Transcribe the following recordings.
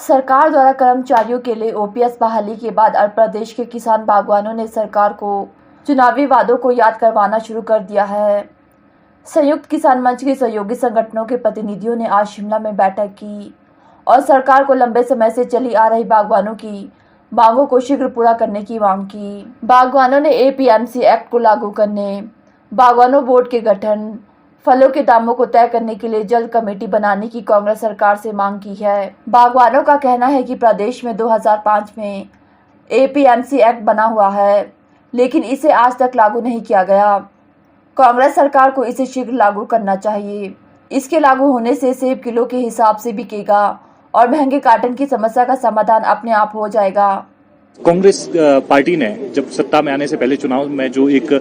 सरकार द्वारा कर्मचारियों के लिए ओपीएस बहाली के बाद अब प्रदेश के किसान बागवानों ने सरकार को चुनावी वादों को याद करवाना शुरू कर दिया है। संयुक्त किसान मंच के सहयोगी संगठनों के प्रतिनिधियों ने आज शिमला में बैठक की और सरकार को लंबे समय से चली आ रही बागवानों की मांगों को शीघ्र पूरा करने की मांग की। बागवानों ने एपीएमसी एक्ट को लागू करने, बागवानों बोर्ड के गठन, फलों के दामों को तय करने के लिए जल्द कमेटी बनाने की कांग्रेस सरकार से मांग की है। बागवानों का कहना है कि प्रदेश में 2005 में एपीएमसी एक्ट बना हुआ है, लेकिन इसे आज तक लागू नहीं किया गया। कांग्रेस सरकार को इसे शीघ्र लागू करना चाहिए। इसके लागू होने से सेब किलो के हिसाब से बिकेगा और महंगे काटन की समस्या का समाधान अपने आप हो जाएगा। कांग्रेस पार्टी ने जब सत्ता में आने से पहले चुनाव में जो एक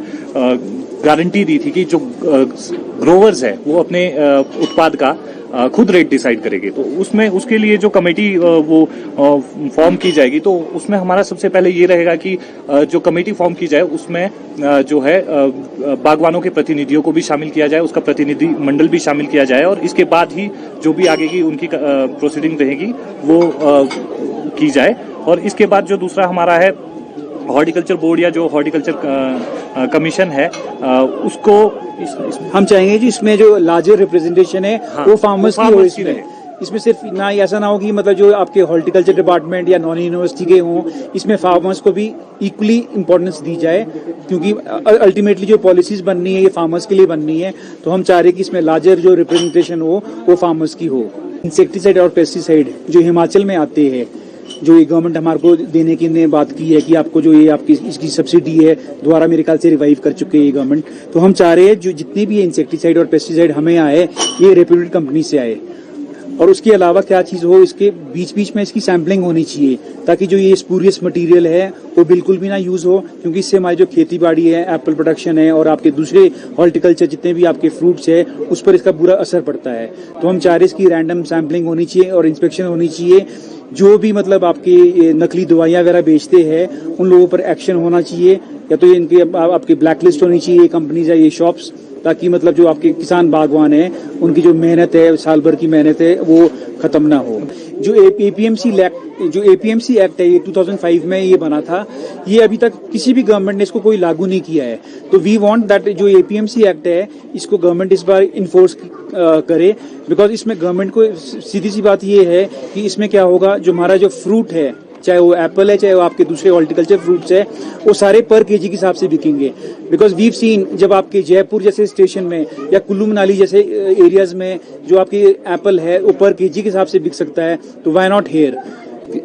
गारंटी दी थी कि जो ग्रोवर्स है वो अपने उत्पाद का खुद रेट डिसाइड करेंगे, तो उसमें उसके लिए जो कमेटी वो फॉर्म की जाएगी, तो उसमें हमारा सबसे पहले ये रहेगा कि जो कमेटी फॉर्म की जाए उसमें जो है बागवानों के प्रतिनिधियों को भी शामिल किया जाए, उसका प्रतिनिधि मंडल भी शामिल किया जाए और इसके बाद ही जो भी आगे की उनकी प्रोसीडिंग रहेगी वो की जाए। और इसके बाद जो दूसरा हमारा है हॉर्टिकल्चर बोर्ड या जो हॉर्टिकल्चर कमीशन है उसको हम चाहेंगे कि इसमें जो लार्जर रिप्रेजेंटेशन है वो फार्मर्स की हो। इसमें सिर्फ ना ऐसा ना हो कि मतलब जो आपके हॉर्टिकल्चर डिपार्टमेंट या नॉन यूनिवर्सिटी के हों, इसमें फार्मर्स को भी इक्वली इंपॉर्टेंस दी जाए, क्योंकि अल्टीमेटली जो पॉलिसीज बननी है ये फार्मर्स के लिए बननी है। तो हम चाह रहे हैं कि इसमें लार्जर जो रिप्रेजेंटेशन हो वो फार्मर्स की हो। इंसेक्टिसाइड और पेस्टिसाइड जो हिमाचल में आते हैं, जो ये गवर्नमेंट हमारे को देने की ने बात की है कि आपको जो ये आपकी इसकी सब्सिडी है दोबारा मेरे ख्याल से रिवाइव कर चुके हैं ये गवर्नमेंट। तो हम चाह रहे हैं जो जितने भी इंसेक्टिसाइड और पेस्टिसाइड हमें आए ये रेप्यूटेड कंपनी से आए, और उसके अलावा क्या चीज हो, इसके बीच बीच में इसकी सैम्पलिंग होनी चाहिए ताकि जो ये स्पूरियस मटेरियल है वो बिल्कुल भी ना यूज हो, क्योंकि इससे हमारी जो खेती बाड़ी है, एप्पल प्रोडक्शन है और आपके दूसरे हॉर्टिकल्चर जितने भी आपके फ्रूट्स है उस पर इसका बुरा असर पड़ता है। तो हम चाह रहे इसकी रैंडम सैम्पलिंग होनी चाहिए और इंस्पेक्शन होनी चाहिए। जो भी मतलब आपके नकली दवाइयां वगैरह बेचते हैं उन लोगों पर एक्शन होना चाहिए, या तो इनकी आपकी ब्लैक लिस्ट होनी चाहिए ये कंपनीज या ये शॉप्स, ताकि मतलब जो आपके किसान बागवान है उनकी जो मेहनत है, साल भर की मेहनत है, वो खत्म ना हो। जो एपीएमसी एक्ट है ये 2005 में ये बना था, ये अभी तक किसी भी गवर्नमेंट ने इसको कोई लागू नहीं किया है। तो वी वांट दैट जो एपीएमसी एक्ट है इसको गवर्नमेंट इस बार इन्फोर्स करे, बिकॉज इसमें गवर्नमेंट को सीधी सी बात ये है कि इसमें क्या होगा, जो हमारा जो फ्रूट है, चाहे वो एप्पल है चाहे वो आपके दूसरे हॉर्टिकल्चर फ्रूट्स है, वो सारे पर केजी के हिसाब से बिकेंगे। बिकॉज वीव सीन जब आपके जयपुर जैसे स्टेशन में या कुल्लू मनाली जैसे एरियाज में जो आपकी एप्पल है वो पर केजी के हिसाब से बिक सकता है, तो व्हाई नॉट हेयर।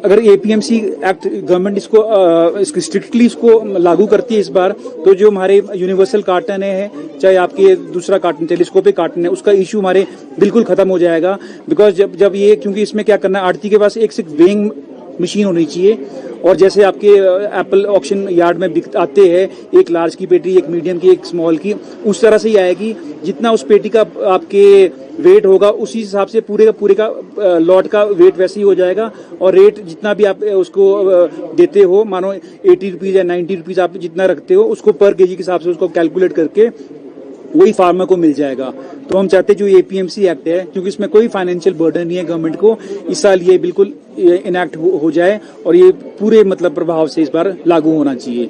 अगर एपीएमसी एक्ट गवर्नमेंट इसको स्ट्रिक्टली इसको लागू करती है इस बार, तो जो हमारे यूनिवर्सल कार्टन है चाहे आपके दूसरा कार्टन टेलीस्कोपिक कार्टन है उसका इशू हमारे बिल्कुल खत्म हो जाएगा। बिकॉज जब ये, क्योंकि इसमें क्या करना है, आड़ती के पास एक सिर्फ वेइंग मशीन होनी चाहिए, और जैसे आपके एप्पल ऑक्शन यार्ड में आते हैं एक लार्ज की पेटी, एक मीडियम की, एक स्मॉल की, उस तरह से ही आएगी। जितना उस पेटी का आपके वेट होगा उसी हिसाब से पूरे का लॉट का वेट वैसे ही हो जाएगा, और रेट जितना भी आप उसको देते हो, मानो 80 रुपीज या 90 रुपीज आप जितना रखते हो उसको पर केजी के हिसाब से उसको कैलकुलेट करके वही फार्मर को मिल जाएगा। तो हम चाहते हैं जो एपीएमसी एक्ट है, क्योंकि इसमें कोई फाइनेंशियल बर्डन नहीं है गवर्नमेंट को, इस साल ये बिल्कुल इनैक्ट हो जाए और ये पूरे मतलब प्रभाव से इस बार लागू होना चाहिए।